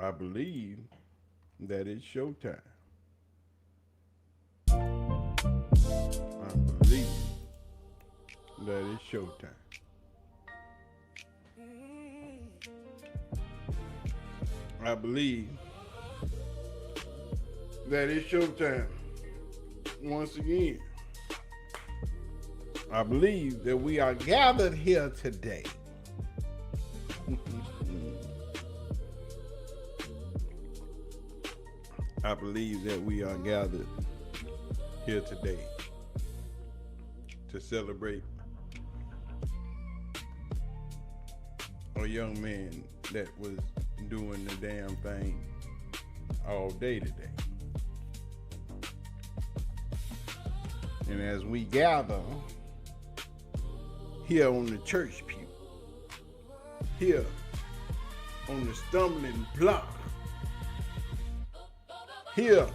I believe that it's showtime. I believe that it's showtime. I believe that it's showtime. Once again, I believe that we are gathered here today. I believe that we are gathered here today to celebrate a young man that was doing the damn thing all day today. And as we gather here on the church pew, here on the stumbling block, here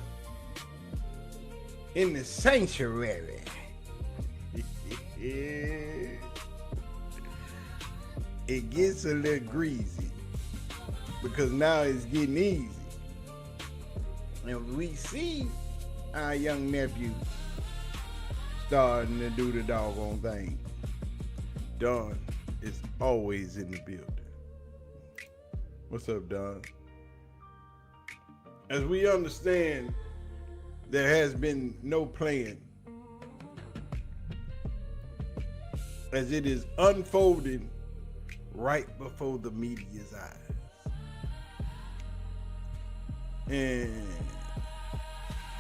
in the sanctuary, it gets a little greasy because now it's getting easy. And we see our young nephew starting to do the doggone thing. Don is always in the building. What's up, Don? As we understand, there has been no plan as it is unfolding right before the media's eyes. And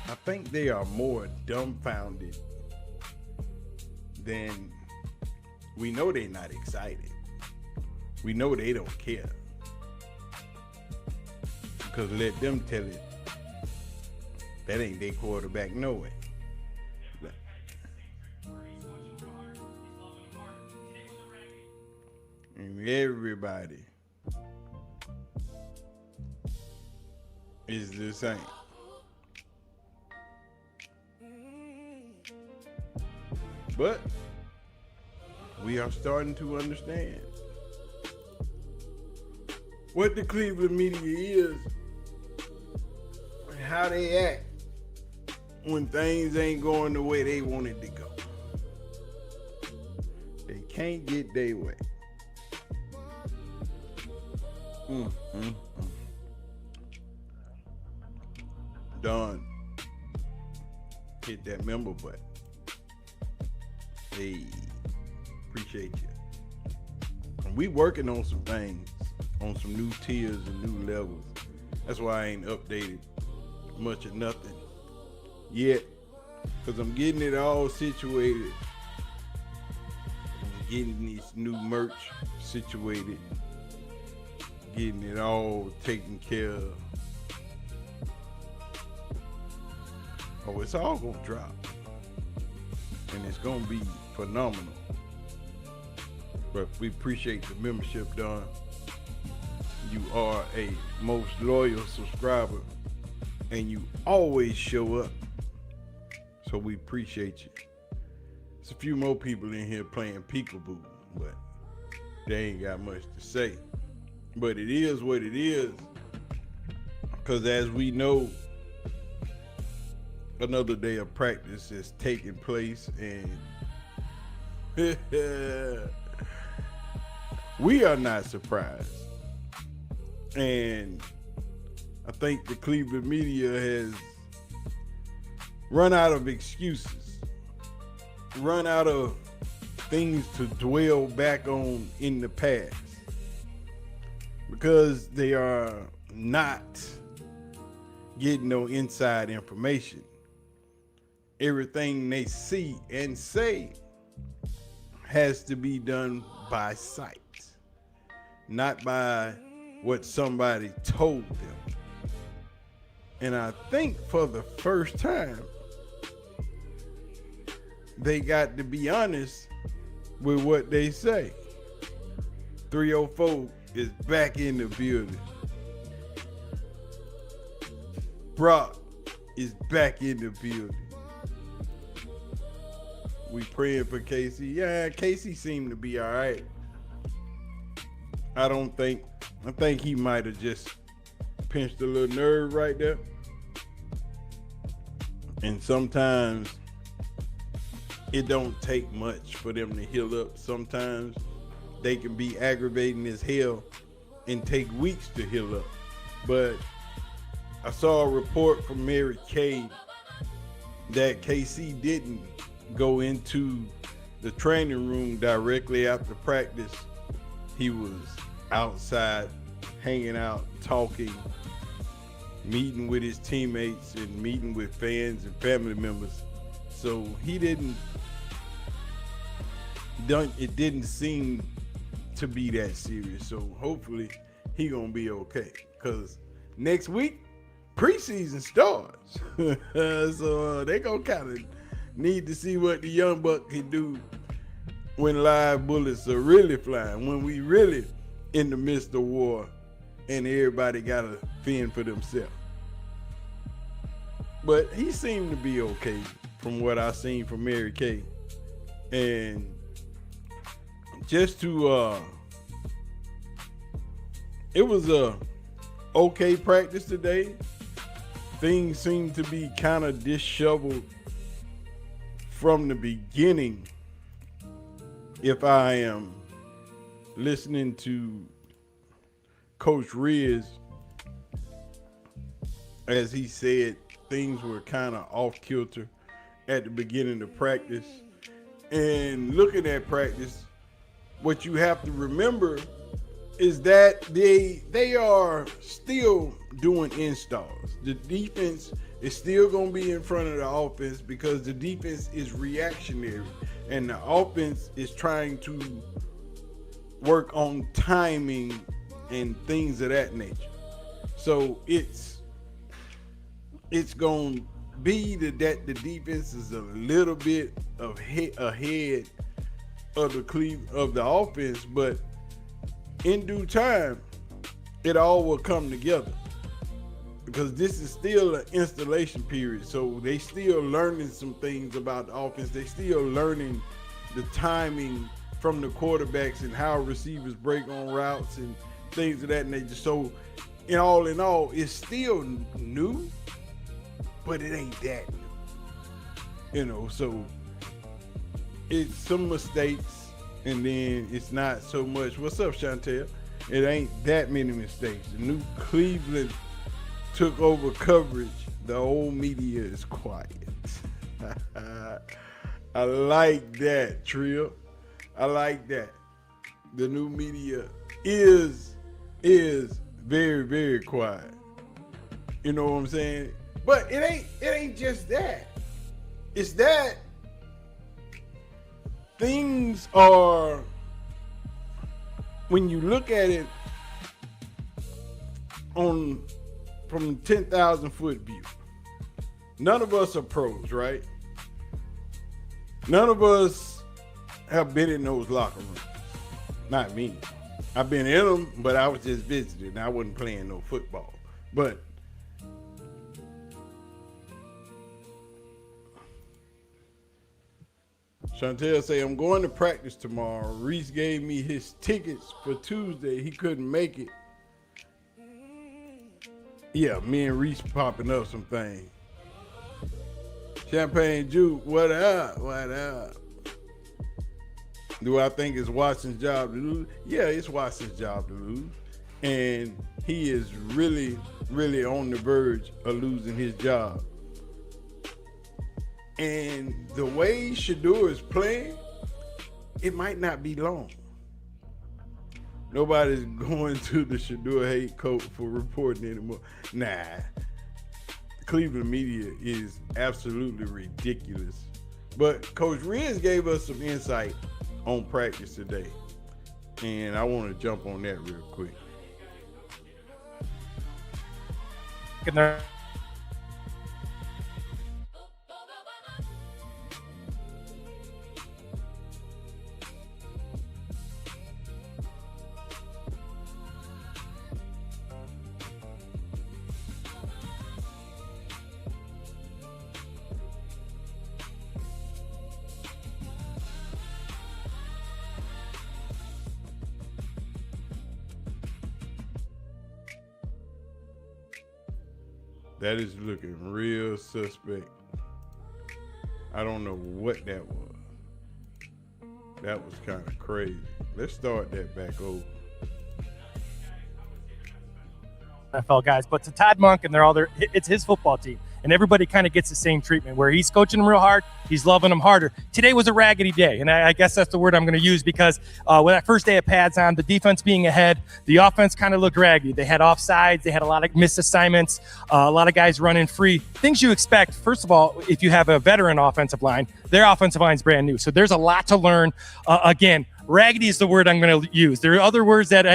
I think they are more dumbfounded than we know. They're not excited. We know they don't care. Because let them tell it, that ain't their quarterback, no way. And everybody is the same. But we are starting to understand what the Cleveland media is and how they act when things ain't going the way they want it to go. They can't get their way. Don, hit that member button. Hey, appreciate you. And we working on some things, on some new tiers and new levels. That's why I ain't updated much of nothing yet, because I'm getting it all situated. I'm getting this new merch situated, getting it all taken care of. Oh, it's all gonna drop, and it's gonna be phenomenal. But we appreciate the membership, Don. You are a most loyal subscriber, and you always show up. So we appreciate you. There's a few more people in here playing peekaboo, but they ain't got much to say. But it is what it is, because as we know, another day of practice is taking place, and we are not surprised. And I think the Cleveland media has run out of excuses, run out of things to dwell back on in the past, because they are not getting no inside information. Everything they see and say has to be done by sight, not by what somebody told them. And I think for the first time, they got to be honest with what they say. 304 is back in the building. Brock is back in the building. We praying for Casey. Yeah, Casey seemed to be all right. I think he might have just pinched a little nerve right there. And sometimes it don't take much for them to heal up. Sometimes they can be aggravating as hell and take weeks to heal up. But I saw a report from Mary Kay that KC didn't go into the training room directly after practice. He was outside, hanging out, talking, meeting with his teammates and meeting with fans and family members. So it didn't seem to be that serious. So hopefully he gonna be okay. Cause next week, preseason starts. So they gonna kind of need to see what the young buck can do when live bullets are really flying, when we really in the midst of war and everybody gotta fend for themselves. But he seemed to be okay from what I seen from Mary Kay. And just to it was a okay practice today. Things seem to be kind of disheveled from the beginning. If I am listening to Coach Riz, as he said, things were kind of off kilter at the beginning of practice. And looking at practice, what you have to remember is that they are still doing installs. The defense is still going to be in front of the offense because the defense is reactionary and the offense is trying to work on timing and things of that nature. So it's going to be that the defense is a little bit ahead of the offense, but in due time, it all will come together because this is still an installation period. So they still learning some things about the offense. They still learning the timing from the quarterbacks and how receivers break on routes and things of that nature. So in all, it's still new, but it ain't that new. So it's some mistakes, and then it's not so much. What's up, Chantel? It ain't that many mistakes. The new Cleveland took over coverage. The old media is quiet. I like that, Trill. I like that. The new media is very, very quiet. You know what I'm saying? But it ain't just that. It's that things are, when you look at it from 10,000 foot view, none of us are pros, right? None of us have been in those locker rooms. Not me. I've been in them, but I was just visiting. I wasn't playing no football. But Chantel say, I'm going to practice tomorrow. Reese gave me his tickets for Tuesday. He couldn't make it. Yeah, me and Reese popping up some things. Champagne Juke, what up? What up? Do I think it's Watson's job to lose? Yeah, it's Watson's job to lose. And he is really, really on the verge of losing his job. And the way Shedeur is playing, it might not be long. Nobody's going to the Shedeur hate coach for reporting anymore. Nah. Cleveland media is absolutely ridiculous. But Coach Riz gave us some insight on practice today. And I want to jump on that real quick. Good night. That is looking real suspect. I don't know what that was. That was kind of crazy. Let's start that back over. NFL guys, but to Todd Monk and they're all there, it's his football team. And everybody kind of gets the same treatment where he's coaching them real hard. He's loving them harder. Today was a raggedy day. And I guess that's the word I'm going to use because with that first day of pads on, the defense being ahead, the offense kind of looked raggedy. They had offsides. They had a lot of missed assignments, a lot of guys running free. Things you expect, first of all, if you have a veteran offensive line, their offensive line's brand new. So there's a lot to learn. Again, raggedy is the word I'm going to use. There are other words that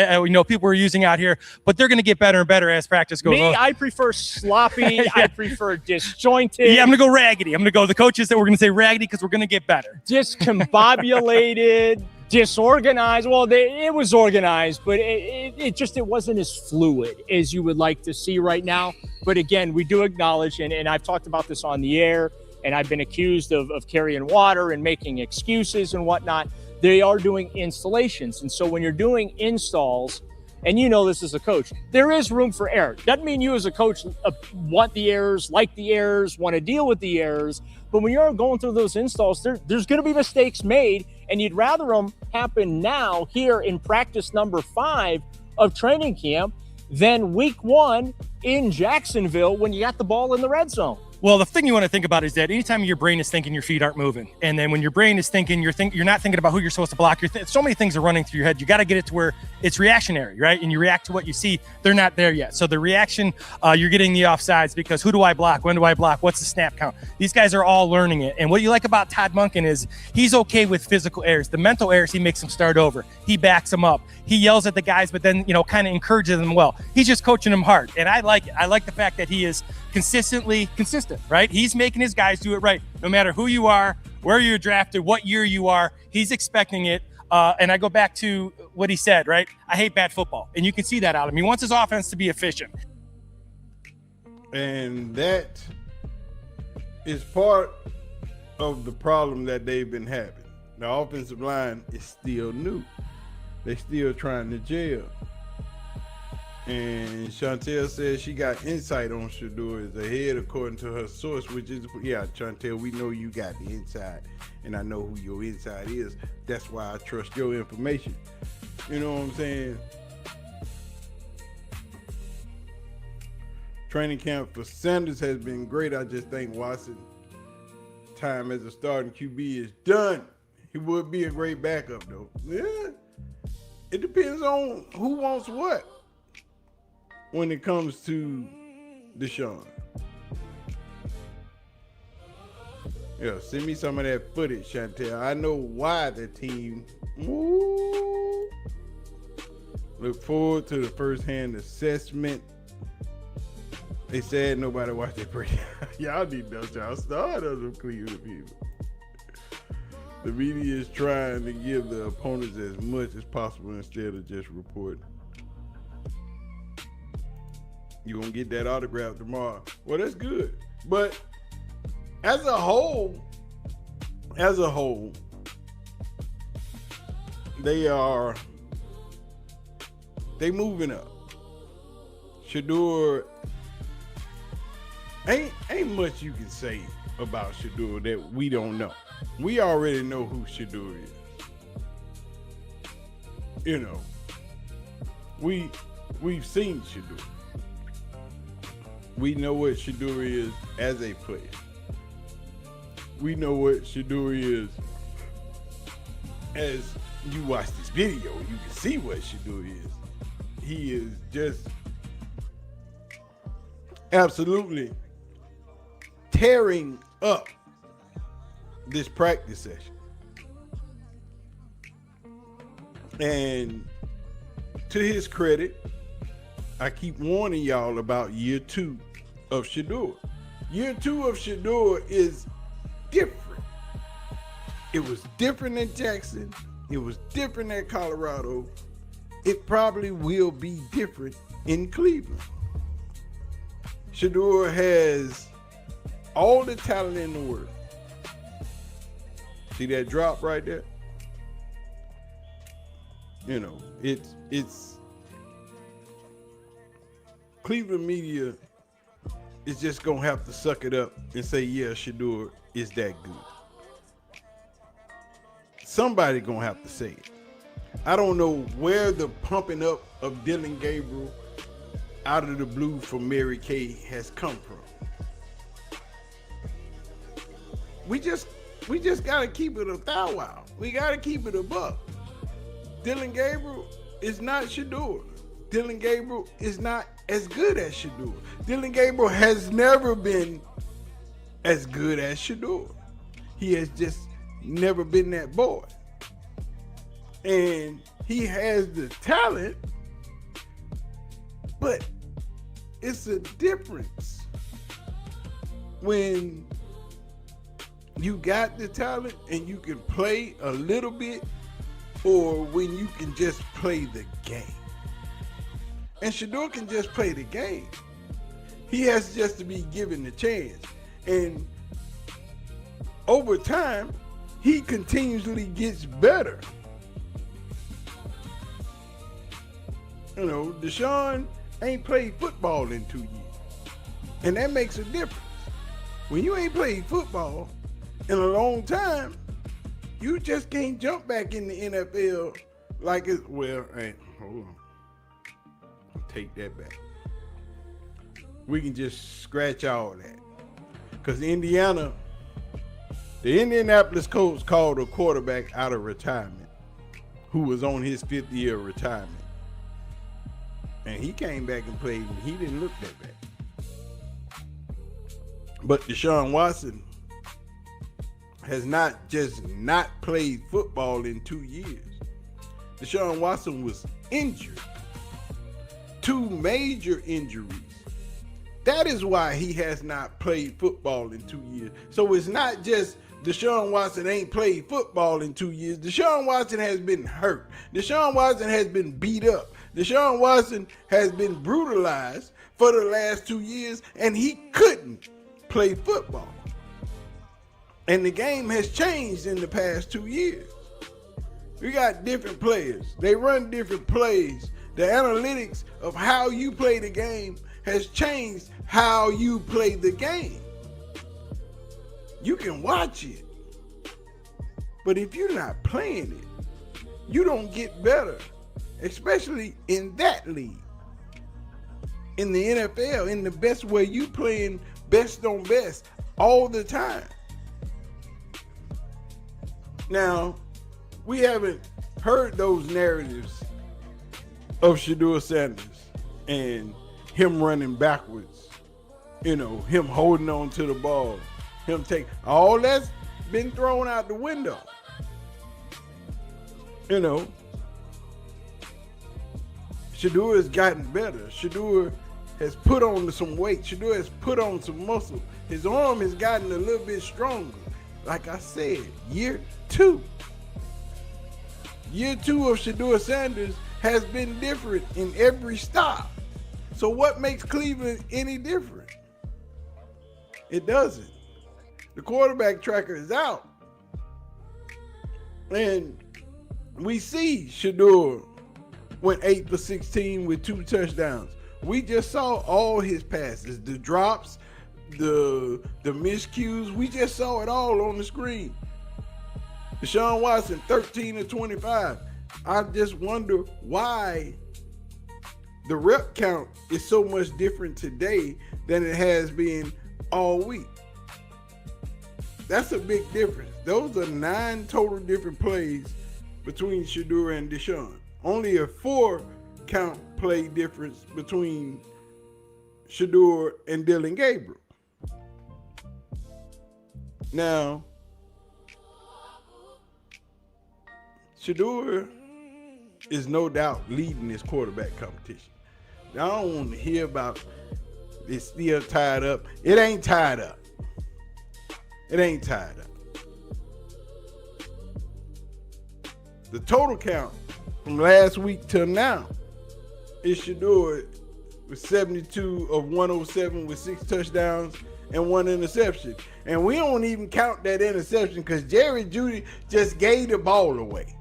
people are using out here, but they're going to get better and better as practice goes on. I prefer sloppy. Yeah. I prefer disjointed. Yeah, I'm going to go raggedy. I'm going to go the coaches that we're going to say raggedy because we're going to get better. Discombobulated, disorganized. Well, it was organized, but it wasn't as fluid as you would like to see right now. But again, we do acknowledge, and I've talked about this on the air, and I've been accused of carrying water and making excuses and whatnot. They are doing installations. And so when you're doing installs, and you know this as a coach, there is room for error. Doesn't mean you as a coach want the errors, like the errors, want to deal with the errors. But when you're going through those installs, there's going to be mistakes made, and you'd rather them happen now here in practice number 5 of training camp than week 1 in Jacksonville when you got the ball in the red zone. Well, the thing you want to think about is that anytime your brain is thinking, your feet aren't moving. And then when your brain is thinking, you're not thinking about who you're supposed to block. So many things are running through your head. You got to get it to where it's reactionary, right? And you react to what you see. They're not there yet. So the reaction, you're getting the offsides because who do I block? When do I block? What's the snap count? These guys are all learning it. And what you like about Todd Monken is he's okay with physical errors. The mental errors, he makes them start over. He backs them up. He yells at the guys, but then, kind of encourages them well. He's just coaching them hard. And I like it. I like the fact that he is consistently consistent, right? He's making his guys do it right. No matter who you are, where you're drafted, what year you are, he's expecting it. And I go back to what he said, right? I hate bad football. And you can see that out of him. He wants his offense to be efficient. And that is part of the problem that they've been having. The offensive line is still new. They're still trying to gel. And Chantel says she got insight on Shedeur is ahead according to her source, which is, yeah, Chantel, we know you got the inside, and I know who your inside is. That's why I trust your information. You know what I'm saying? Training camp for Sanders has been great. I just think Watson time as a starting QB is done. He would be a great backup, though. Yeah, it depends on who wants what when it comes to Deshaun. Yeah, send me some of that footage, Chantel. I know why the team. Ooh. Look forward to the first-hand assessment. They said nobody watched that break. Y'all need to know y'all started on some Cleveland people. The media is trying to give the opponents as much as possible instead of just reporting. You're going to get that autograph tomorrow. Well, that's good. But as a whole, they moving up. Shedeur, ain't much you can say about Shedeur that we don't know. We already know who Shedeur is. You know, we've seen Shedeur. We know what Shedeur is as a player. We know what Shedeur is as you watch this video. You can see what Shedeur is. He is just absolutely tearing up this practice session. And to his credit, I keep warning y'all about year 2 of Shedeur. Year 2 of Shedeur is different. It was different in Jackson. It was different at Colorado. It probably will be different in Cleveland. Shedeur has all the talent in the world. See that drop right there? You know, it's Cleveland media is just gonna have to suck it up and say, yeah, Shedeur is that good. Somebody gonna have to say it. I don't know where the pumping up of Dylan Gabriel out of the blue from Mary Kay has come from. We just gotta keep it a thou wow. We gotta keep it a buck. Dylan Gabriel is not Shedeur. Dylan Gabriel is not as good as Shedeur. Dylan Gabriel has never been as good as Shedeur. He has just never been that boy. And he has the talent, but it's a difference when you got the talent and you can play a little bit, or when you can just play the game. And Shedeur can just play the game. He has just to be given the chance. And over time, he continuously gets better. You know, Deshaun ain't played football in 2 years. And that makes a difference. When you ain't played football in a long time, you just can't jump back in the NFL like it's, well, hey, hold on. I'll take that back. We can just scratch all that. Because the Indianapolis Colts called a quarterback out of retirement who was on his 5th year of retirement. And he came back and played, and he didn't look that bad. But Deshaun Watson has not just not played football in 2 years. Deshaun Watson was injured. 2 major injuries. That is why he has not played football in 2 years. So it's not just Deshaun Watson ain't played football in 2 years. Deshaun Watson has been hurt. Deshaun Watson has been beat up. Deshaun Watson has been brutalized for the last 2 years, and he couldn't play football. And the game has changed in the past 2 years. We got different players. They run different plays. The analytics of how you play the game has changed how you play the game. You can watch it, but if you're not playing it, you don't get better, especially in that league. In the NFL, in the best way, you playing best on best all the time. Now, we haven't heard those narratives of Shedeur Sanders and him running backwards, you know, him holding on to the ball, him taking, all that's been thrown out the window. You know, Shedeur has gotten better. Shedeur has put on some weight. Shedeur has put on some muscle. His arm has gotten a little bit stronger. Like I said, year 2. Year 2 of Shedeur Sanders has been different in every stop. So what makes Cleveland any different? It doesn't. The quarterback tracker is out. And we see Shedeur went 8 for 16 with 2 touchdowns. We just saw all his passes, the drops, the miscues. We just saw it all on the screen. Deshaun Watson, 13 of 25. I just wonder why the rep count is so much different today than it has been all week. That's a big difference. Those are 9 total different plays between Shedeur and Deshaun. Only a 4 count play difference between Shedeur and Dylan Gabriel. Now, Shedeur is no doubt leading this quarterback competition. Now, I don't want to hear about it's still tied up. It ain't tied up. It ain't tied up. The total count from last week till now is Shedeur with 72 of 107 with 6 touchdowns and 1 interception. And we don't even count that interception because Jerry Jeudy just gave the ball away.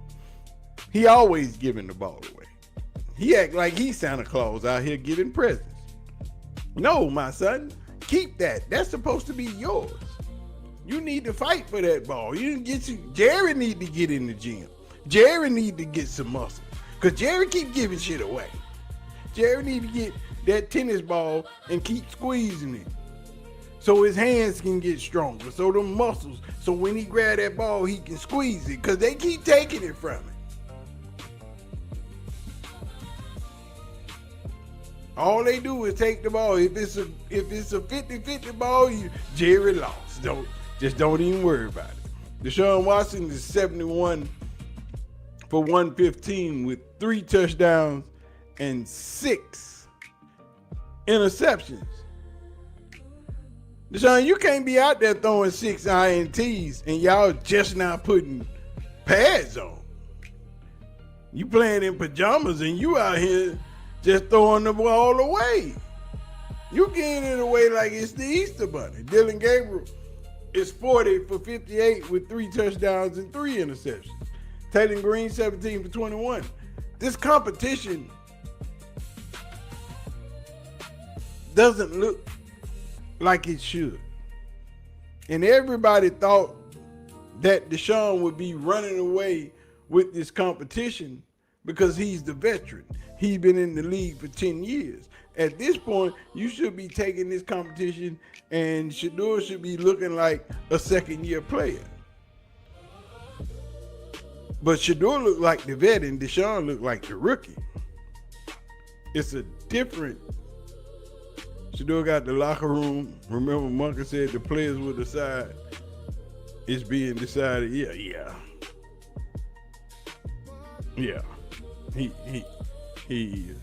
He always giving the ball away. He act like he's Santa Claus out here giving presents. No, my son, keep that. That's supposed to be yours. You need to fight for that ball. Jerry need to get in the gym. Jerry need to get some muscle. Because Jerry keep giving shit away. Jerry need to get that tennis ball and keep squeezing it. So his hands can get stronger. So the muscles. So when he grab that ball, he can squeeze it. Because they keep taking it from him. All they do is take the ball. If it's a 50-50 ball, Jerry lost. Don't even worry about it. Deshaun Watson is 71 for 115 with 3 touchdowns and 6 interceptions. Deshaun, you can't be out there throwing 6 INTs and y'all just not putting pads on. You playing in pajamas and you out here just throwing the ball away. You getting it away like it's the Easter Bunny. Dylan Gabriel is 40 for 58 with 3 touchdowns and 3 interceptions. Taylor Green, 17 for 21. This competition doesn't look like it should. And everybody thought that Deshaun would be running away with this competition because he's the veteran. He's been in the league for 10 years. At this point, you should be taking this competition and Shedeur should be looking like a second-year player. But Shedeur looked like the vet and Deshaun looked like the rookie. It's a different. Shedeur got the locker room. Remember, Monka said the players will decide. It's being decided. Yeah. He is.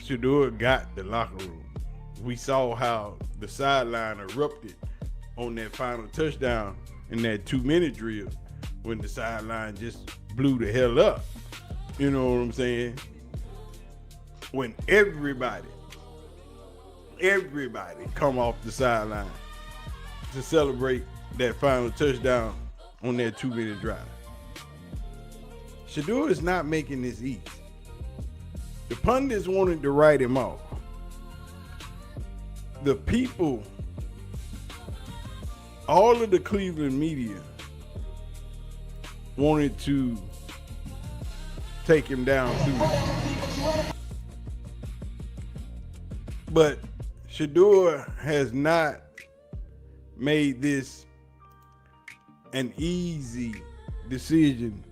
Shedeur got the locker room. We saw how the sideline erupted on that final touchdown in that 2-minute drill when the sideline just blew the hell up. You know what I'm saying? When everybody come off the sideline to celebrate that final touchdown on that 2-minute drive. Shedeur is not making this easy. The pundits wanted to write him off. The people, all of the Cleveland media wanted to take him down too. But Shedeur has not made this an easy decision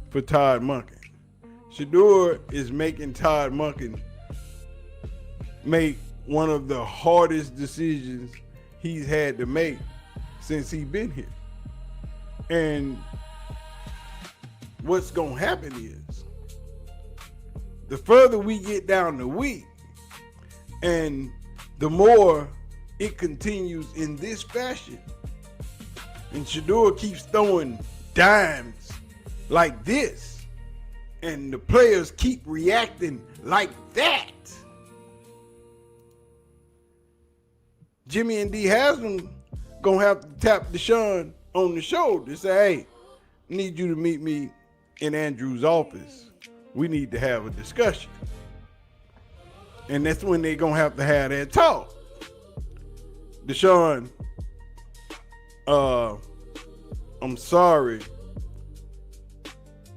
for Todd Monken. Shedeur is making Todd Monken make one of the hardest decisions he's had to make since he's been here. And what's going to happen is the further we get down the week and the more it continues in this fashion, and Shedeur keeps throwing dimes like this, and the players keep reacting like that, Jimmy and D Haslam gonna have to tap Deshaun on the shoulder and say, hey, I need you to meet me in Andrew's office. We need to have a discussion. And that's when they're gonna have to have that talk. Deshaun, I'm sorry,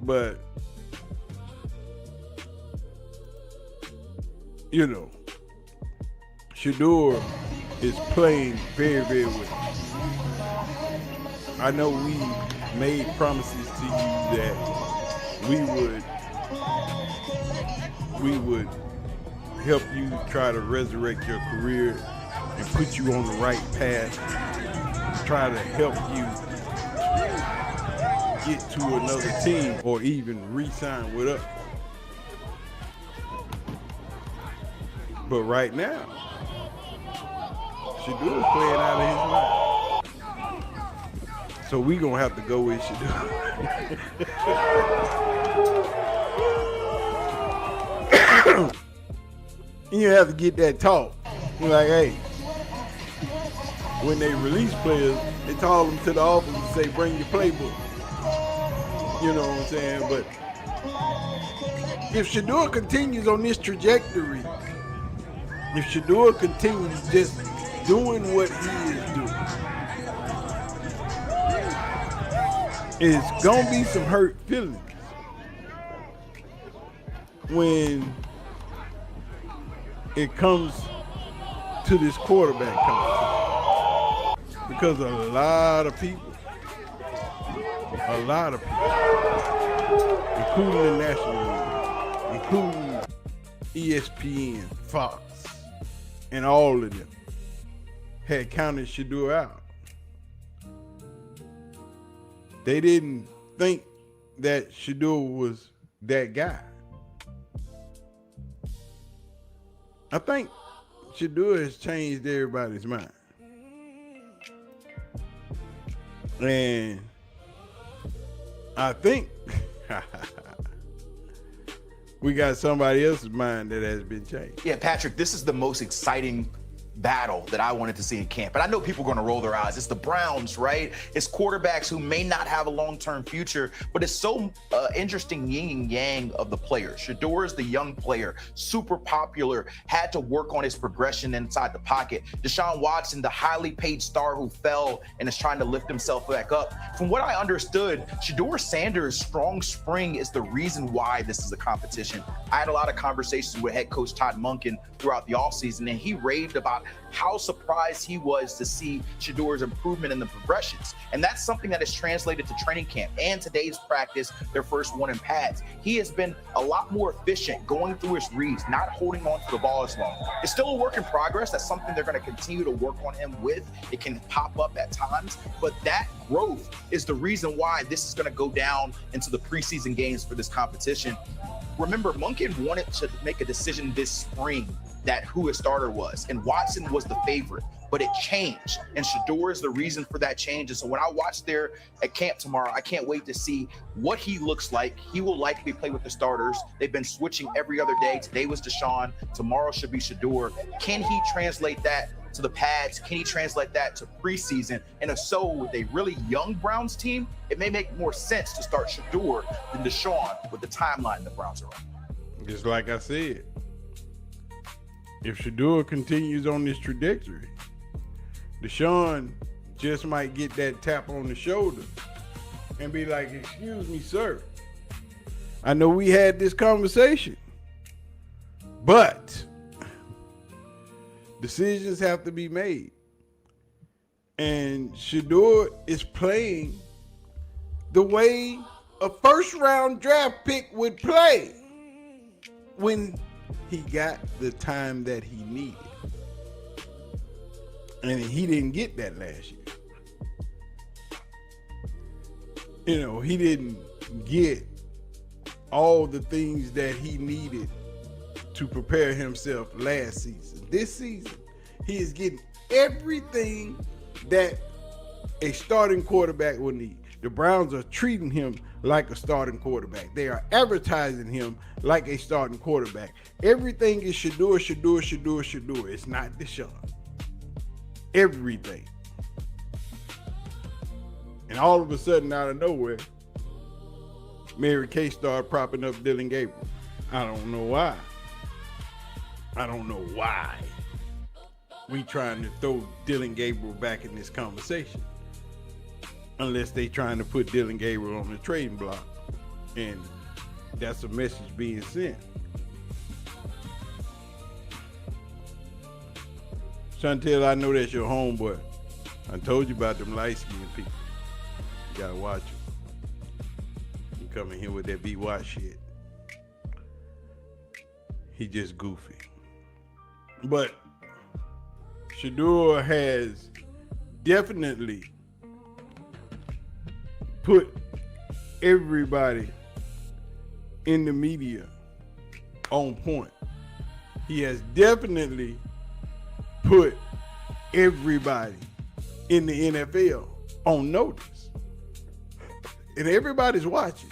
but you know, Shedeur is playing very, very well. I know we made promises to you that we would help you try to resurrect your career and put you on the right path, try to help you get to another team or even re-sign with us. But right now, Shedeur is playing out of his mind. So we gonna have to go with Shedeur. You have to get that talk. You're like, hey, when they release players, they call them to the office and say, bring your playbook. You know what I'm saying? But if Shedeur continues on this trajectory, If Shedeur continues just doing what he is doing, it's gonna be some hurt feelings when it comes to this quarterback competition, because a lot of people, including the National League, including ESPN, Fox, and all of them, had counted Shedeur out. They didn't think that Shedeur was that guy. I think Shedeur has changed everybody's mind. And I think we got somebody else's mind that has been changed. Yeah, Patrick, this is the most exciting battle that I wanted to see in camp. And I know people are going to roll their eyes. It's the Browns, right? It's quarterbacks who may not have a long-term future, but it's so interesting yin and yang of the players. Shedeur is the young player, super popular, had to work on his progression inside the pocket. Deshaun Watson, the highly paid star who fell and is trying to lift himself back up. From what I understood, Shedeur Sanders' strong spring is the reason why this is a competition. I had a lot of conversations with head coach Todd Monken throughout the offseason, and he raved about how surprised he was to see Shedeur's improvement in the progressions. And that's something that is translated to training camp and today's practice, their first one in pads. He has been a lot more efficient going through his reads, not holding on to the ball as long. It's still a work in progress. That's something they're going to continue to work on him with. It can pop up at times, but that growth is the reason why this is going to go down into the preseason games for this competition. Remember, Monken wanted to make a decision this spring that who his starter was, and Watson was the favorite, but it changed, and Shedeur is the reason for that change. And so when I watch there at camp tomorrow, I can't wait to see what he looks like. He will likely play with the starters. They've been switching every other day. Today was Deshaun, tomorrow should be Shedeur. Can he translate that to the pads? Can he translate that to preseason? And if so, with a really young Browns team, it may make more sense to start Shedeur than Deshaun with the timeline the Browns are on. Just like I said, if Shedeur continues on this trajectory, Deshaun just might get that tap on the shoulder and be like, "Excuse me, sir. I know we had this conversation, but decisions have to be made." And Shedeur is playing the way a first-round draft pick would play when he got the time that he needed. And he didn't get that last year. You know, he didn't get all the things that he needed to prepare himself last season. This season, he is getting everything that a starting quarterback will need. The Browns are treating him like a starting quarterback. They are advertising him like a starting quarterback. Everything is Shedeur, Shedeur, Shedeur, Shedeur. It's not Deshaun. Everything. And all of a sudden, out of nowhere, Mary Kay started propping up Dylan Gabriel. I don't know why. I don't know why we trying to throw Dylan Gabriel back in this conversation. Unless they trying to put Dylan Gabriel on the trading block. And that's a message being sent. Chantel, I know that's your homeboy. I told you about them light-skinned people. You gotta watch them. You come in here with that Be Watch shit. He just goofy. But Shedeur has definitely put everybody in the media on point. He has definitely put everybody in the NFL on notice. And everybody's watching.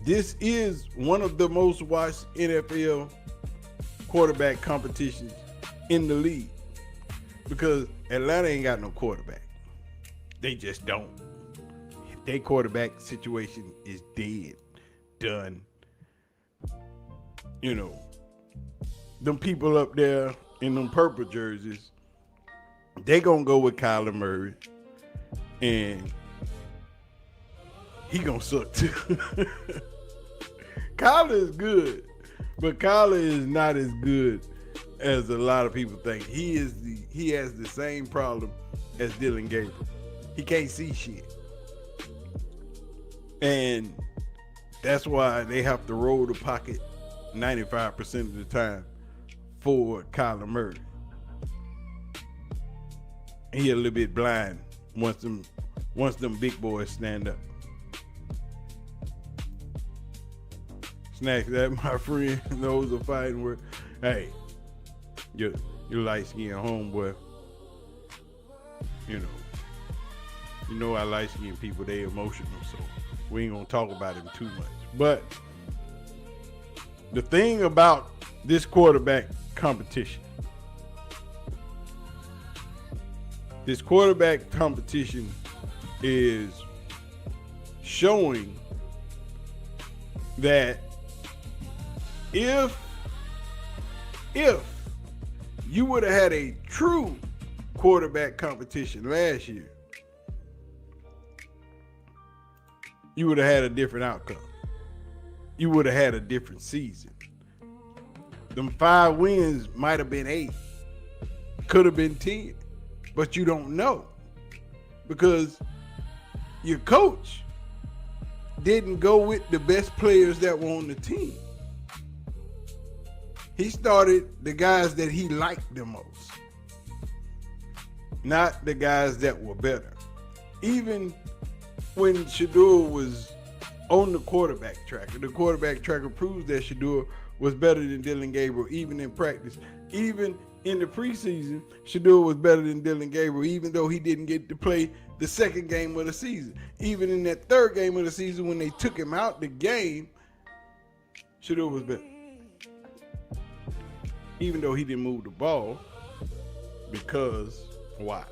This is one of the most watched NFL quarterback competitions in the league, because Atlanta ain't got no quarterback. They just don't. Their quarterback situation is dead, done. You know, them people up there in them purple jerseys, they gonna go with Kyler Murray, and he gonna suck too. Kyler is good, but Kyler is not as good as a lot of people think. He has the same problem as Dylan Gabriel. He can't see shit. And that's why they have to roll the pocket 95% of the time for Kyler Murray. He a little bit blind once them big boys stand up. Snacks, that my friend, those are fighting where, hey, your light-skinned homeboy, you know our light-skinned people, they emotional, so we ain't gonna talk about him too much. But the thing about this quarterback competition is showing that if you would have had a true quarterback competition last year, you would have had a different outcome. You would have had a different season. Them 5 wins might have been 8, could have been 10, but you don't know because your coach didn't go with the best players that were on the team. He started the guys that he liked the most, not the guys that were better. Even when Shedeur was on the quarterback tracker proves that Shedeur was better than Dylan Gabriel, even in practice. Even in the preseason, Shedeur was better than Dylan Gabriel, even though he didn't get to play the second game of the season. Even in that third game of the season, when they took him out the game, Shedeur was better. Even though he didn't move the ball, because why?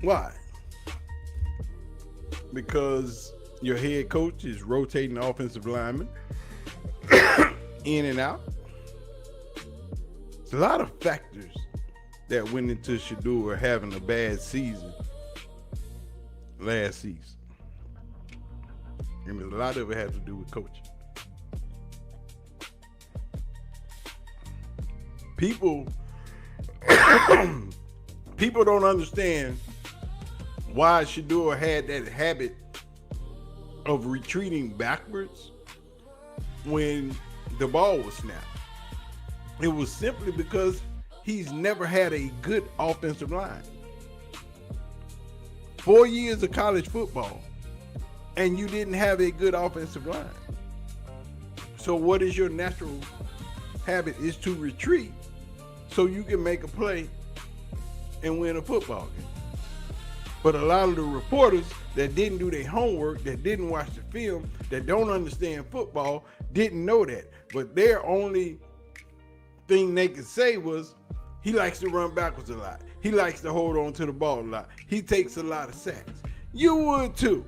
Why? Because your head coach is rotating the offensive linemen in and out. It's a lot of factors that went into Shedeur having a bad season last season. And a lot of it has to do with coaching. People don't understand why Shedeur had that habit of retreating backwards when the ball was snapped. It was simply because he's never had a good offensive line. 4 years of college football, and you didn't have a good offensive line. So what is your natural habit is to retreat so you can make a play and win a football game. But a lot of the reporters that didn't do their homework, that didn't watch the film, that don't understand football, didn't know that. But their only thing they could say was, he likes to run backwards a lot. He likes to hold on to the ball a lot. He takes a lot of sacks. You would too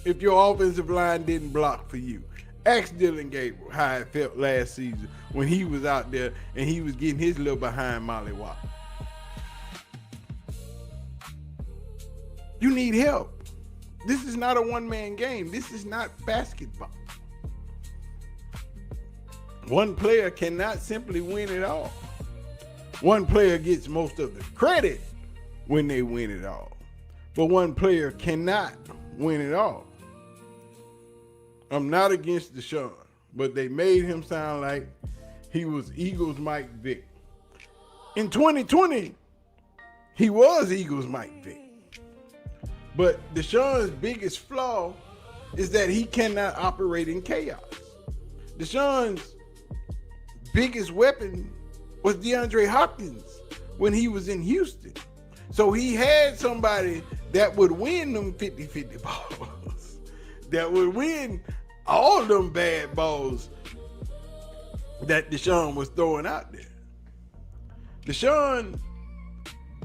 if your offensive line didn't block for you. Ask Dylan Gabriel how it felt last season when he was out there and he was getting his little behind mollywop. You need help. This is not a one-man game. This is not basketball. One player cannot simply win it all. One player gets most of the credit when they win it all. But one player cannot win it all. I'm not against Deshaun, but they made him sound like he was Eagles Mike Vick. In 2020, he was Eagles Mike Vick. But Deshaun's biggest flaw is that he cannot operate in chaos. Deshaun's biggest weapon was DeAndre Hopkins when he was in Houston. So he had somebody that would win them 50-50 balls, that would win all them bad balls that Deshaun was throwing out there. Deshaun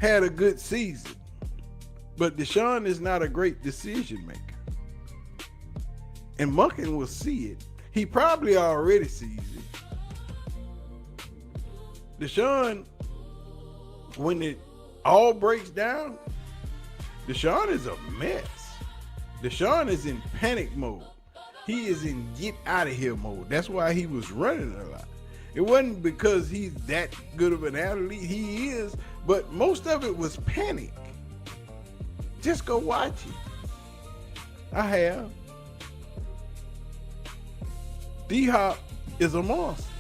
had a good season, but Deshaun is not a great decision maker. And Munkin will see it. He probably already sees it. Deshaun, when it all breaks down, Deshaun is a mess. Deshaun is in panic mode. He is in get out of here mode. That's why he was running a lot. It wasn't because he's that good of an athlete. He is, but most of it was panic. Just go watch it. I have. D-Hop is a monster.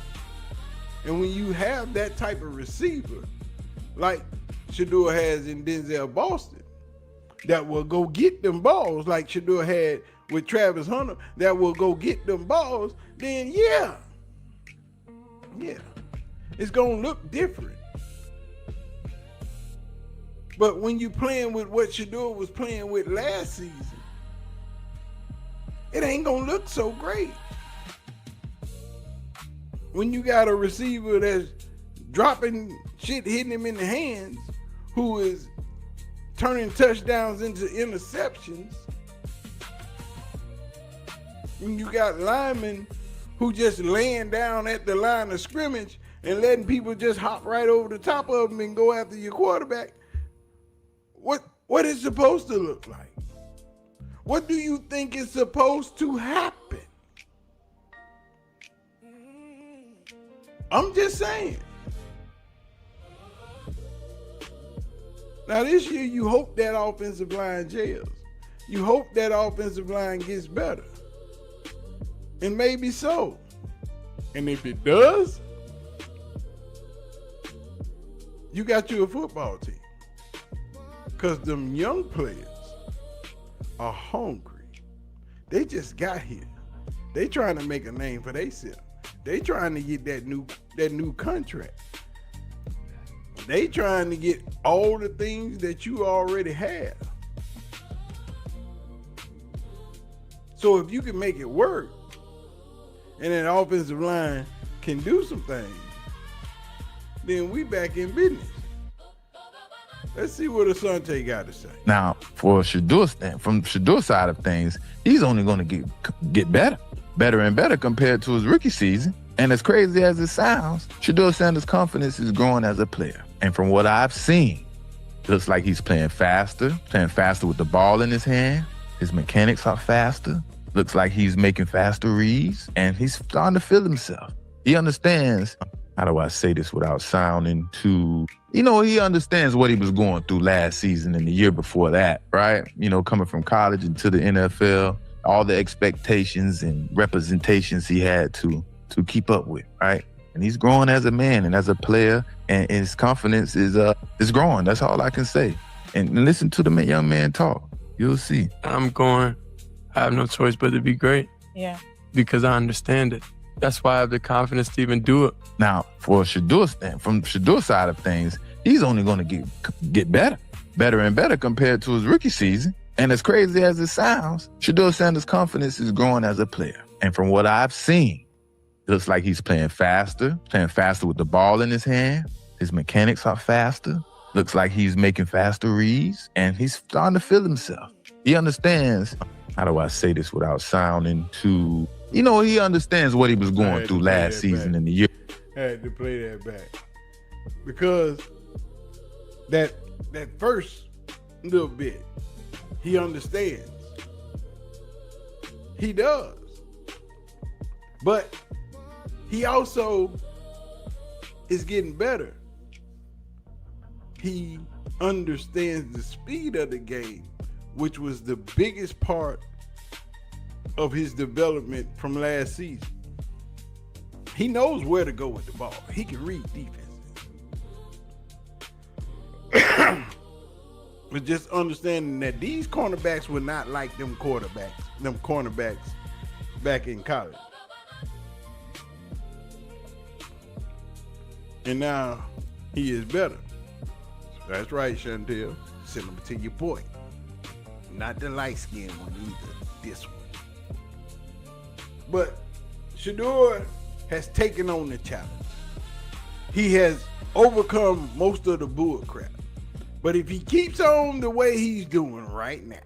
And when you have that type of receiver, like Shedeur has in Denzel Boston, that will go get them balls, like Shedeur had with Travis Hunter, that will go get them balls, then yeah, it's gonna look different. But when you playing with what Shedeur was playing with last season, it ain't gonna look so great. When you got a receiver that's dropping shit, hitting him in the hands, who is turning touchdowns into interceptions, when you got linemen who just laying down at the line of scrimmage and letting people just hop right over the top of them and go after your quarterback, what is supposed to look like? What do you think is supposed to happen? I'm just saying. Now this year, you hope that offensive line gels. You hope that offensive line gets better. And maybe so. And if it does, you got you a football team. Because them young players are hungry. They just got here. They trying to make a name for themselves. They trying to get that new contract. They trying to get all the things that you already have. So if you can make it work, and an offensive line can do some things, then we back in business. Let's see what Asante got to say. Now, for Shedeur, from Shedeur's side of things, he's only going to get better and better compared to his rookie season. And as crazy as it sounds, Shedeur Sanders' confidence is growing as a player. And from what I've seen, it looks like he's playing faster with the ball in his hand. His mechanics are faster. Looks like he's making faster reads, and he's starting to feel himself. He understands, how do I say this without sounding too, he understands what he was going through last season and the year before that, right? Coming from college into the NFL, all the expectations and representations he had to keep up with, right? And he's growing as a man and as a player, and his confidence is growing. That's all I can say. And listen to the young man talk. You'll see. I have no choice but to be great. Yeah. Because I understand it. That's why I have the confidence to even do it. Now, for Shedeur, from Shedeur's side of things, he's only going to get better and better compared to his rookie season. And as crazy as it sounds, Shedeur Sanders' confidence is growing as a player. And from what I've seen, it looks like he's playing faster with the ball in his hand. His mechanics are faster. Looks like he's making faster reads, and he's starting to feel himself. He understands, how do I say this without sounding too, he understands what he was going through last season and the year. I had to play that back. Because that first little bit, he understands. He does. But he also is getting better. He understands the speed of the game, which was the biggest part of his development from last season. He knows where to go with the ball. He can read defense. But just understanding that these cornerbacks were not like them cornerbacks back in college. And now he is better. That's right, Chantel. Send them to your boy. Not the light-skinned one either. This one. But Shedeur has taken on the challenge. He has overcome most of the bull crap. But if he keeps on the way he's doing right now,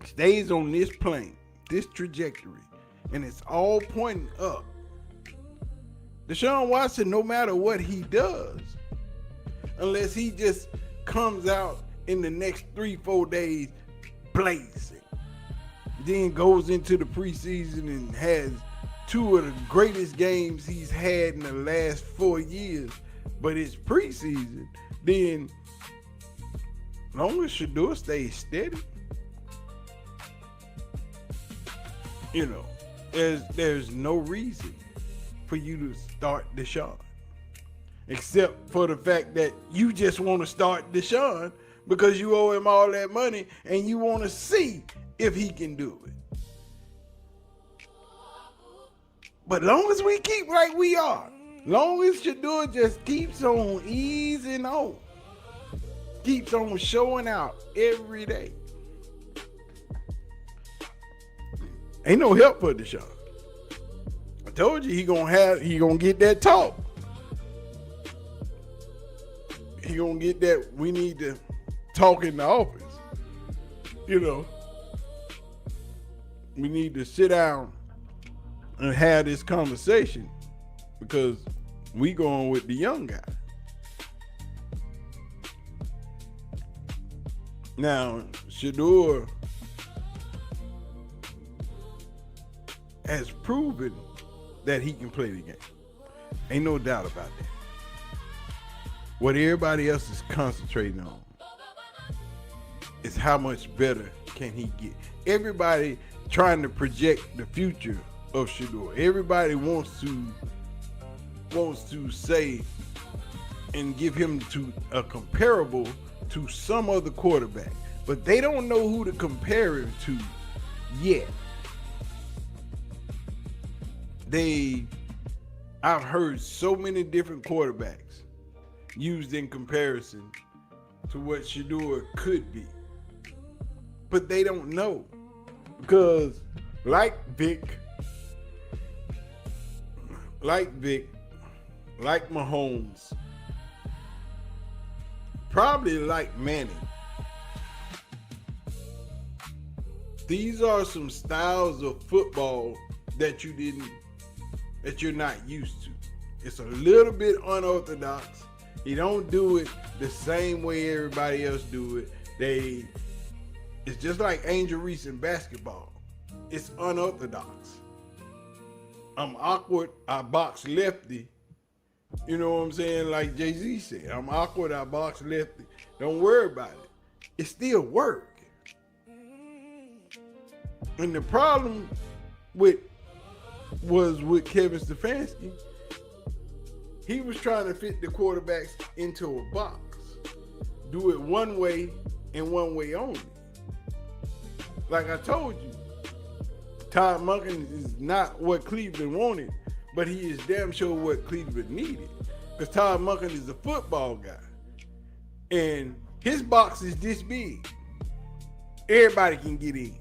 stays on this plane, this trajectory, and it's all pointing up, Deshaun Watson, no matter what he does, unless he just comes out in the next 3-4 days blazing, then goes into the preseason and has 2 of the greatest games he's had in the last 4 years, but it's preseason, then long as Shedeur stays steady, you know, there's no reason for you to start Deshaun, except for the fact that you just want to start Deshaun because you owe him all that money and you want to see if he can do it. But long as we keep like we are, long as Shedeur just keeps on easing on, keeps on showing out every day, ain't no help for Deshaun. I told you he gonna get that talk. He gonna get that we need to talk in the office. You know, we need to sit down and have this conversation because we going with the young guy. Now, Shedeur has proven that he can play the game. Ain't no doubt about that. What everybody else is concentrating on is how much better can he get. Everybody trying to project the future of Shedeur. Everybody wants to say and give him to a comparable to some other quarterback, but they don't know who to compare him to yet. I've heard so many different quarterbacks used in comparison to what Shedeur could be, but they don't know because like Vic, like Mahomes, probably like Manning, these are some styles of football that you're not used to. It's a little bit unorthodox. He don't do it the same way everybody else do it. It's just like Angel Reese in basketball. It's unorthodox. I'm awkward, I box lefty. You know what I'm saying? Like Jay-Z said, I'm awkward, I box lefty. Don't worry about it. It still work. And the problem was with Kevin Stefanski. He was trying to fit the quarterbacks into a box. Do it one way and one way only. Like I told you, Todd Monken is not what Cleveland wanted, but he is damn sure what Cleveland needed. Because Todd Monken is a football guy. And his box is this big. Everybody can get in.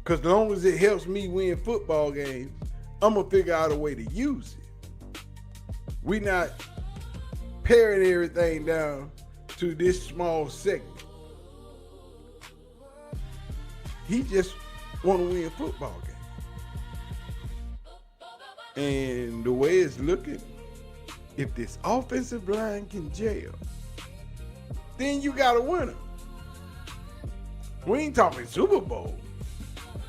Because as long as it helps me win football games, I'm going to figure out a way to use it. We not paring everything down to this small segment. He just want to win football games. And the way it's looking, if this offensive line can gel, then you got a winner. We ain't talking Super Bowl,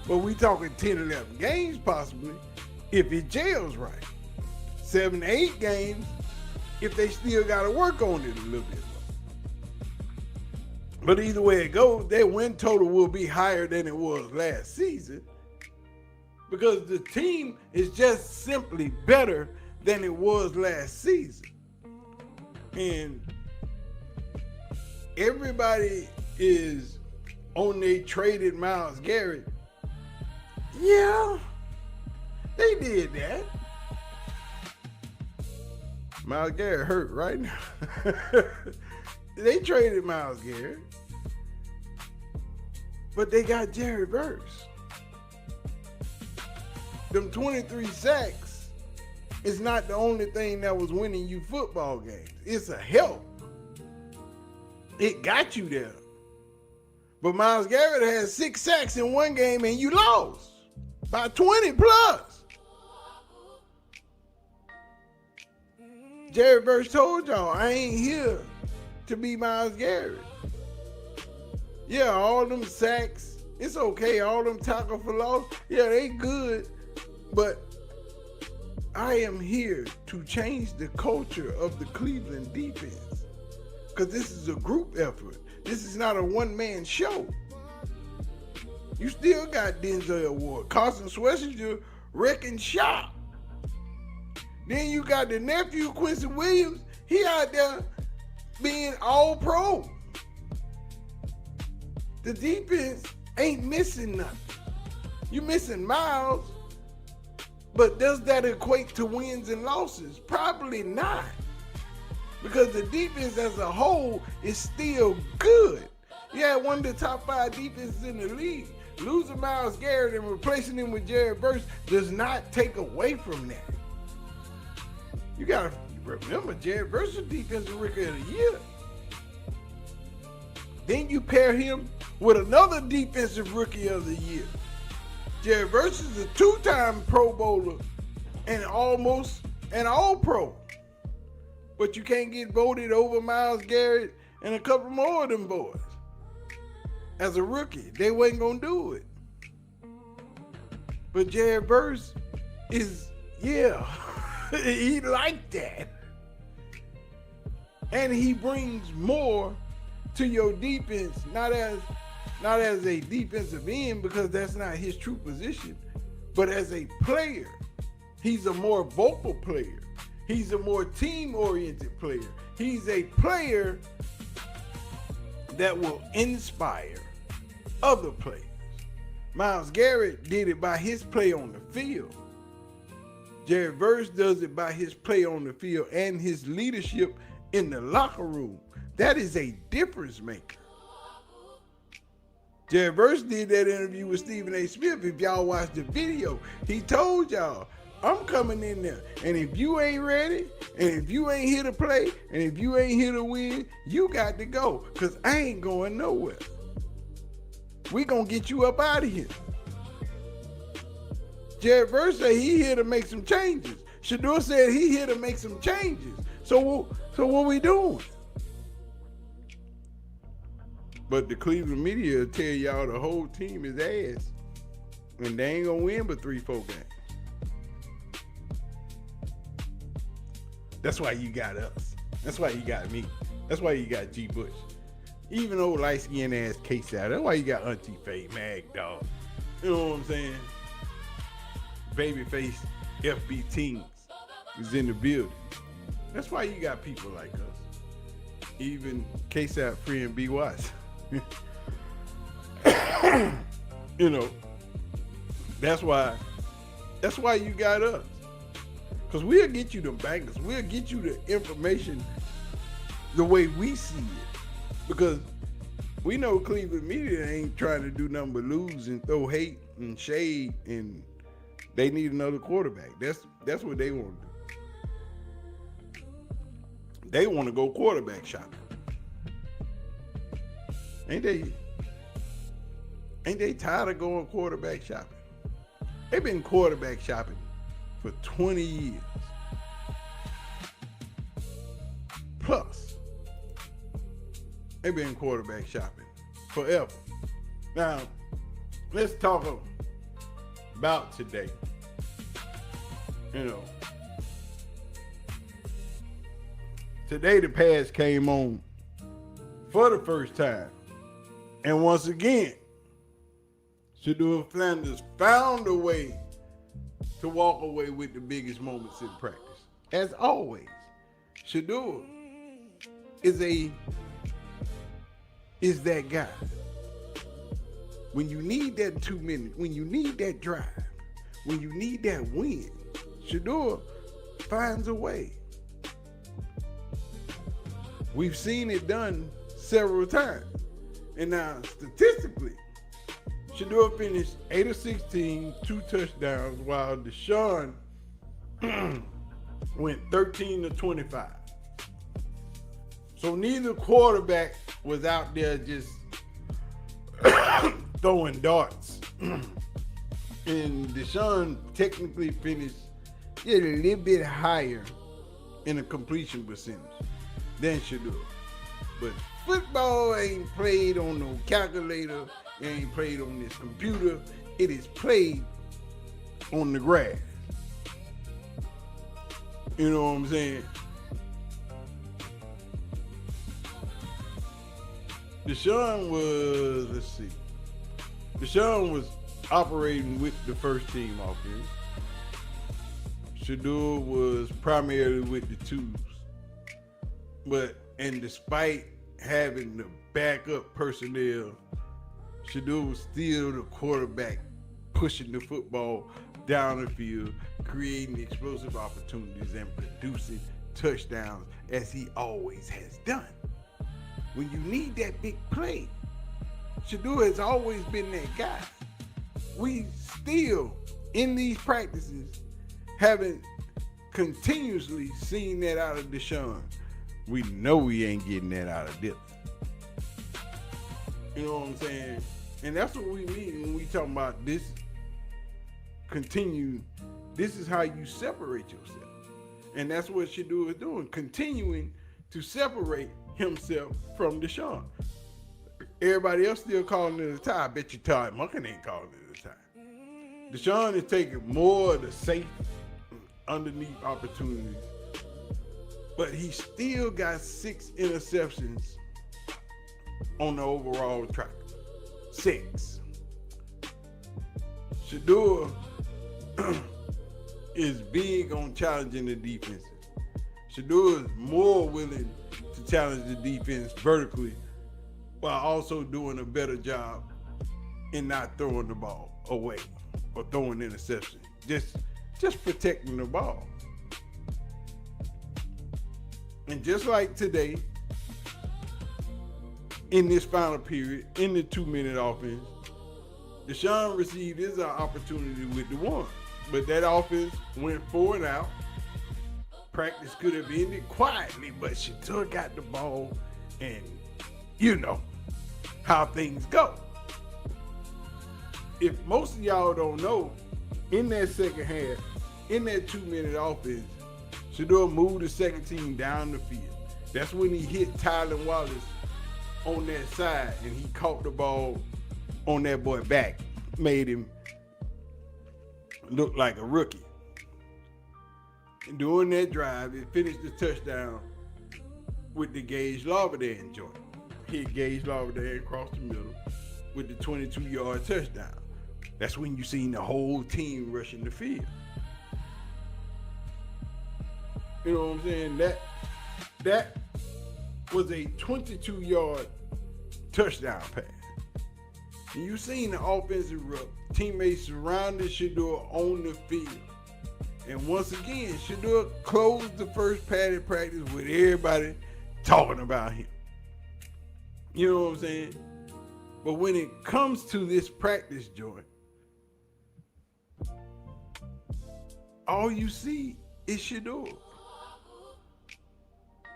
but we talking 10, 11 games possibly if it gels right. 7, 8 games if they still got to work on it a little bit more. But either way it goes, their win total will be higher than it was last season because the team is just simply better than it was last season. And everybody is on they traded Myles Garrett. Yeah, they did that. Myles Garrett hurt right now. They traded Myles Garrett, but they got Jared Verse. Them 23 sacks is not the only thing that was winning you football games. It's a help. It got you there. But Myles Garrett had 6 sacks in one game and you lost by 20 plus. Jerry Verse told y'all, I ain't here to be Myles Garrett. Yeah, all them sacks, it's okay. All them tackle for loss, yeah, they good. But I am here to change the culture of the Cleveland defense. Because this is a group effort. This is not a one-man show. You still got Denzel Ward, Carson Schwarzenegger wrecking shop. Then you got the nephew, Quincy Williams. He out there being all pro. The defense ain't missing nothing. You missing Myles, but does that equate to wins and losses? Probably not. Because the defense as a whole is still good. You had one of the top 5 defenses in the league. Losing Myles Garrett and replacing him with Jared Verse does not take away from that. You gotta remember, Jared Verse is defensive rookie of the year. Then you pair him with another defensive rookie of the year. Jared Verse is a 2-time Pro Bowler and almost an All-Pro. But you can't get voted over Myles Garrett and a couple more of them boys. As a rookie, they wasn't gonna do it. But Jared Verse is, yeah, he like that. And he brings more to your defense, not as a defensive end, because that's not his true position, but as a player. He's a more vocal player. He's a more team-oriented player. He's a player that will inspire other players. Myles Garrett did it by his play on the field. Jared Verse does it by his play on the field and his leadership in the locker room. That is a difference maker. Jared Verse did that interview with Stephen A. Smith. If y'all watch the video, he told y'all, I'm coming in there, and if you ain't ready, and if you ain't here to play, and if you ain't here to win, you got to go, because I ain't going nowhere. We gonna get you up out of here. Jared Verse said he here to make some changes. Shedeur said he here to make some changes. So what we doing? But the Cleveland media will tell y'all the whole team is ass, and they ain't gonna win but 3-4 games. That's why you got us. That's why you got me. That's why you got G. Bush. Even old light-skinned ass Case out. That's why you got Auntie Faye, Mag Dog. You know what I'm saying? Babyface FB Teens is in the building. That's why you got people like us. Even Case out friend B. Watts. You know, that's why you got us. Because we'll get you the bangers. We'll get you the information the way we see it. Because we know Cleveland media ain't trying to do nothing but lose and throw hate and shade, and they need another quarterback. That's what they want to do. They want to go quarterback shopping. Ain't they tired of going quarterback shopping? They've been quarterback shopping for 20 years. Plus, they've been quarterback shopping forever. Now, let's talk about today. You know, today the pass came on for the first time. And once again, Shedeur Flanders found a way to walk away with the biggest moments in practice. As always, Shedeur is that guy. When you need that 2 minutes, when you need that drive, when you need that win, Shedeur finds a way. We've seen it done several times. And now, statistically, Shedeur finished 8 of 16, 2 touchdowns, while Deshaun went 13 of 25. So neither quarterback was out there just throwing darts. And Deshaun technically finished a little bit higher in a completion percentage than Shedeur. But football ain't played on no calculator. It ain't played on this computer. It is played on the grass. You know what I'm saying? Deshaun was operating with the first team offense. Shedeur was primarily with the twos. And despite having the backup personnel, Shedeur was still the quarterback pushing the football down the field, creating explosive opportunities and producing touchdowns as he always has done. When you need that big play, Shedeur has always been that guy. We still, in these practices, haven't continuously seen that out of Deshaun. We know we ain't getting that out of Dip. You know what I'm saying? And that's what we mean when we talk about this continue. This is how you separate yourself. And that's what Shedeur is doing, continuing to separate himself from Deshaun. Everybody else still calling it a tie. I bet you Todd Monken ain't calling it a tie. Deshaun is taking more of the safe underneath opportunities, but he still got 6 interceptions on the overall track. 6. Shedeur is big on challenging the defenses. Shedeur is more willing to challenge the defense vertically while also doing a better job in not throwing the ball away or throwing interception. Just protecting the ball. And just like today, in this final period, in the 2-minute offense, Deshaun received his opportunity with the 1. But that offense went 4 and out. Practice could have ended quietly, but Shedeur got the ball, and you know how things go. If most of y'all don't know, in that second half, in that 2-minute offense, Shedeur moved the second team down the field. That's when he hit Tylen Wallace on that side, and he caught the ball on that boy back, made him look like a rookie. And during that drive, it finished the touchdown with the Gage Larvadain joint. Hit Gage Larvadain across the middle with the 22-yard touchdown. That's when you seen the whole team rushing the field. You know what I'm saying? That was a 22-yard touchdown pass. And you seen the offensive teammates surrounding Shedeur on the field. And once again, Shedeur closed the first padded practice with everybody talking about him. You know what I'm saying? But when it comes to this practice joint, all you see is Shedeur.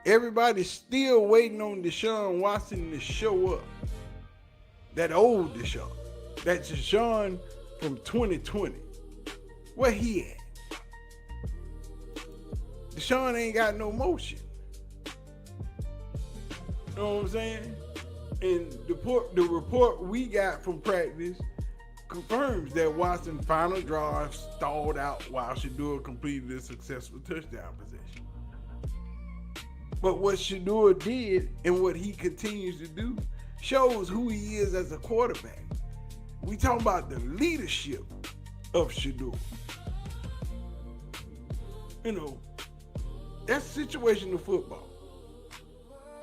Everybody's still waiting on Deshaun Watson to show up. That old Deshaun. That Deshaun from 2020. Where he at? Deshaun ain't got no motion. You know what I'm saying? And the report we got from practice confirms that Watson's final drive stalled out while Shedeur completed a successful touchdown possession. But what Shedeur did and what he continues to do shows who he is as a quarterback. We talking about the leadership of Shedeur. You know, that's situational football.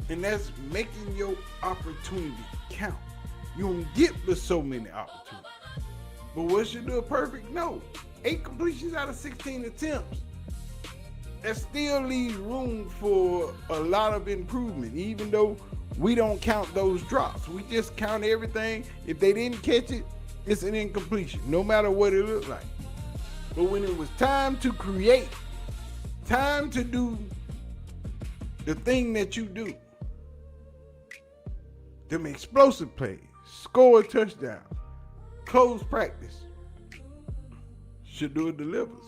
And that's making your opportunity count. You don't get but so many opportunities. But was Shedeur perfect? No. 8 completions out of 16 attempts. That still leaves room for a lot of improvement, even though we don't count those drops. We just count everything. If they didn't catch it, it's an incompletion, no matter what it looked like. But when it was time to create, time to do the thing that you do, them explosive plays, score a touchdown, close practice, Shedeur delivers.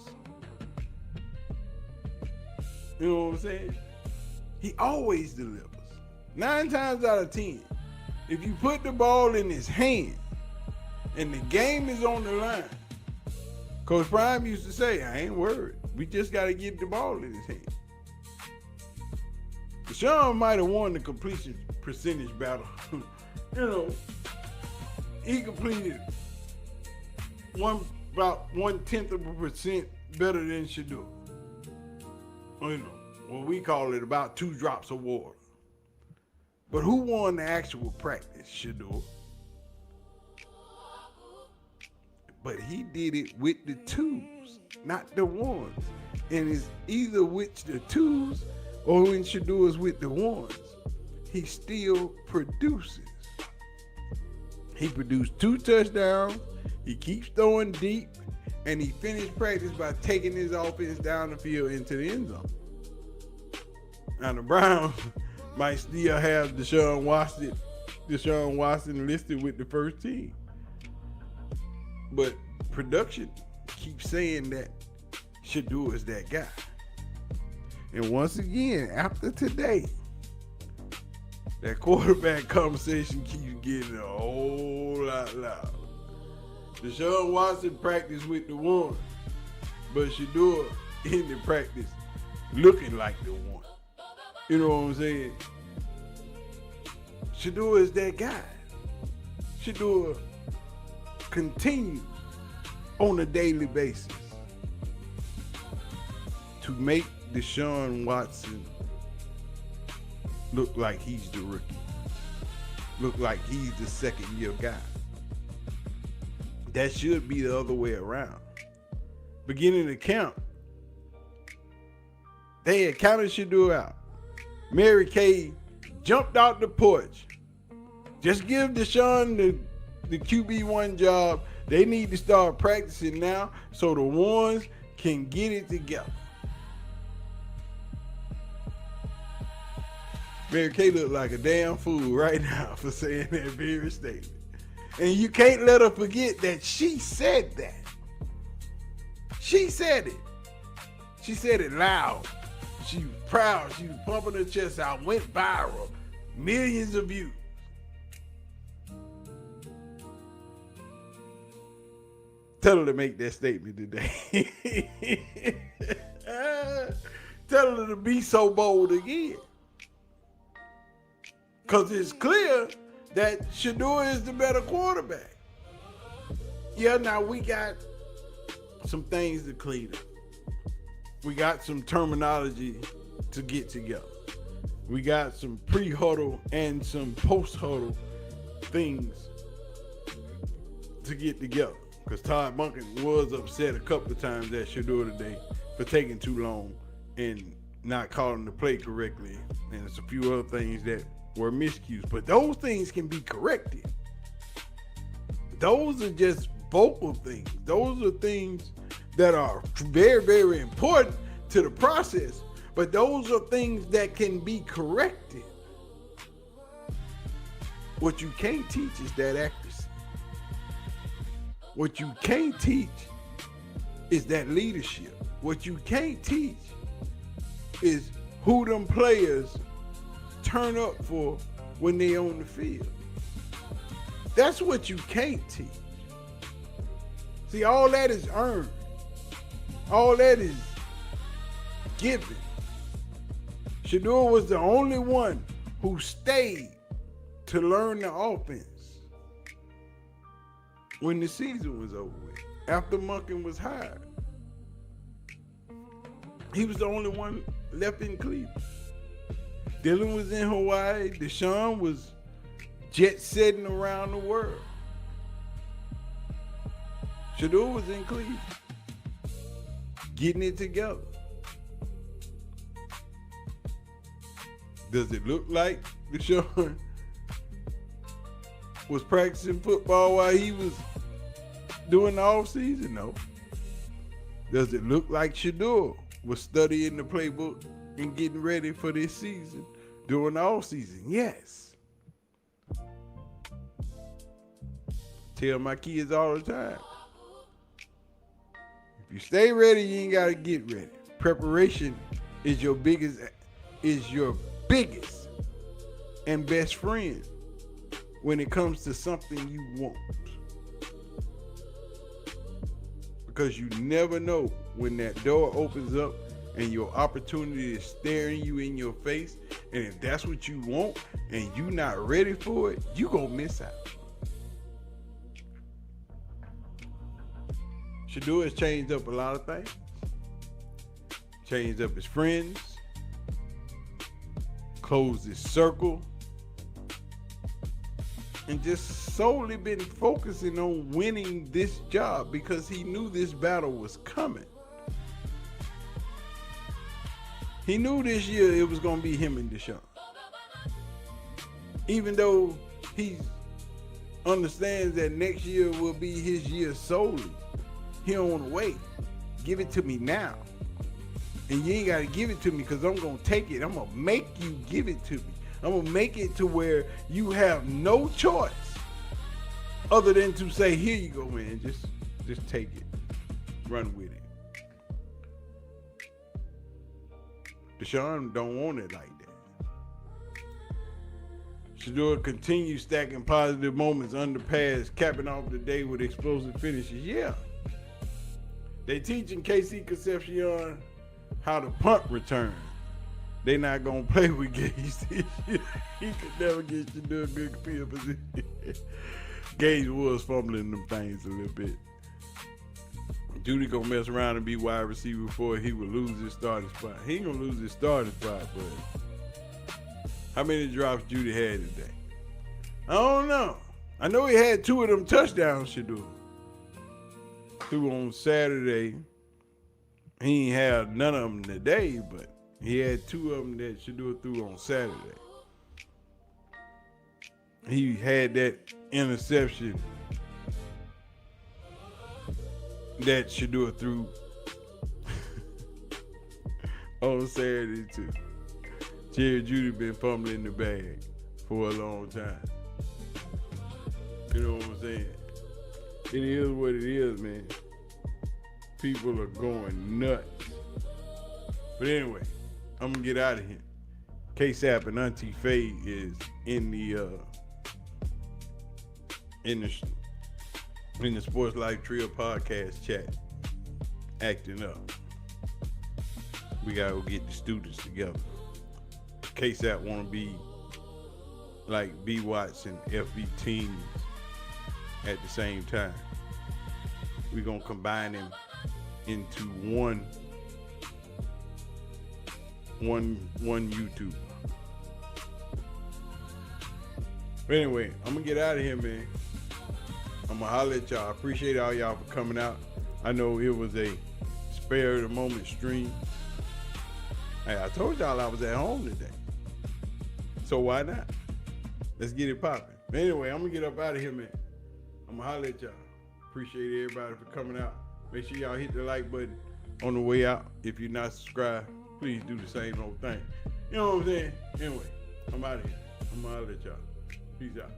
You know what I'm saying? He always delivers. 9 times out of 10, if you put the ball in his hand and the game is on the line, Coach Prime used to say, I ain't worried. We just got to get the ball in his hand. Deshaun might have won the completion percentage battle. You know, he completed about 0.1% better than Shedeur. You know, what we call it about 2 drops of water. But who won the actual practice? Shedeur. But he did it with the 2s, not the 1s. And it's either with the 2s or when Shedeur is with the 1s, he still produces. He produced 2 touchdowns. He keeps throwing deep, and he finished practice by taking his offense down the field into the end zone. Now the Browns might still have Deshaun Watson listed with the first team, but production keeps saying that Shedeur is that guy. And once again, after today, that quarterback conversation keeps getting a whole lot louder. Deshaun Watson practiced with the 1, but Shedeur in the practice looking like the 1. You know what I'm saying? Shedeur is that guy. Shedeur continues on a daily basis to make Deshaun Watson look like he's the rookie. Look like he's the second-year guy. That should be the other way around. Beginning the camp, they had counted Shedeur out. Mary Kay jumped out the porch. Just give Deshaun the QB1 job. They need to start practicing now so the 1s can get it together. Mary Kay look like a damn fool right now for saying that very statement. And you can't let her forget that she said that. She said it. She said it loud. She was proud. She was pumping her chest out. Went viral. Millions of views. Tell her to make that statement today. Tell her to be so bold again. Because it's clear that Shedeur is the better quarterback. Yeah, now we got some things to clean up. We got some terminology to get together. We got some pre-huddle and some post-huddle things to get together. Because Todd Monken was upset a couple of times at Shedeur today for taking too long and not calling the play correctly. And there's a few other things that were miscues. But those things can be corrected. Those are just vocal things. Those are things that are very, very important to the process. But those are things that can be corrected. What you can't teach is that accuracy. What you can't teach is that leadership. What you can't teach is who them players turn up for when they on the field. That's what you can't teach. See, all that is earned. All that is given. Shedeur was the only one who stayed to learn the offense when the season was over with, after Monken was hired. He was the only one left in Cleveland. Dylan was in Hawaii. Deshaun was jet-setting around the world. Shedeur was in Cleveland, getting it together. Does it look like Deshaun was practicing football while he was doing the offseason? No. Does it look like Shedeur was studying the playbook and getting ready for this season during the offseason? Yes. Tell my kids all the time, if you stay ready, you ain't got to get ready. Preparation is your biggest and best friend when it comes to something you want. Because you never know when that door opens up and your opportunity is staring you in your face, and if that's what you want and you not ready for it, you gonna miss out. Shedeur has changed up a lot of things. Changed up his friends, closed his circle, and just solely been focusing on winning this job because he knew this battle was coming. He knew this year it was going to be him and Deshaun. Even though he understands that next year will be his year solely, he don't want to wait. Give it to me now. And you ain't got to give it to me because I'm going to take it. I'm going to make you give it to me. I'm going to make it to where you have no choice other than to say, here you go, man. Just take it. Run with it. Deshaun don't want it like that. Shedeur continues stacking positive moments under pass, capping off the day with explosive finishes. Yeah. They teaching KC Concepcion how to punt return. They not gonna play with Gage this year. He could never get Shedeur a good field position. Gage was fumbling them things a little bit. Judy gonna mess around and be wide receiver before he would lose his starting spot. He ain't gonna lose his starting spot, but how many drops Judy had today? I don't know. I know he had 2 of them touchdowns, Shedeur. Threw on Saturday. He ain't had none of them today, but he had 2 of them that Shedeur threw on Saturday. He had that interception that Shedeur threw on Saturday too. Jerry Judy been fumbling the bag for a long time. You know what I'm saying? It is what it is, man. People are going nuts. But anyway, I'm gonna get out of here. K-Sap and Auntie Faye is in the Sports Life Trio podcast chat, acting up. We gotta go get the students together. K-Sap wanna be like B. Watts and FV teams at the same time. We're gonna combine them into one YouTube. But anyway, I'm gonna get out of here, man. I'm gonna holler at y'all. I appreciate all y'all for coming out. I know it was a spare of the moment stream. Hey, I told y'all I was at home today. So why not? Let's get it popping. But anyway, I'm gonna get up out of here, man. I'm gonna holler at y'all. Appreciate everybody for coming out. Make sure y'all hit the like button on the way out. If you're not subscribed, please do the same old thing. You know what I'm saying? Anyway, I'm out of here. I'm gonna holler at y'all. Peace out.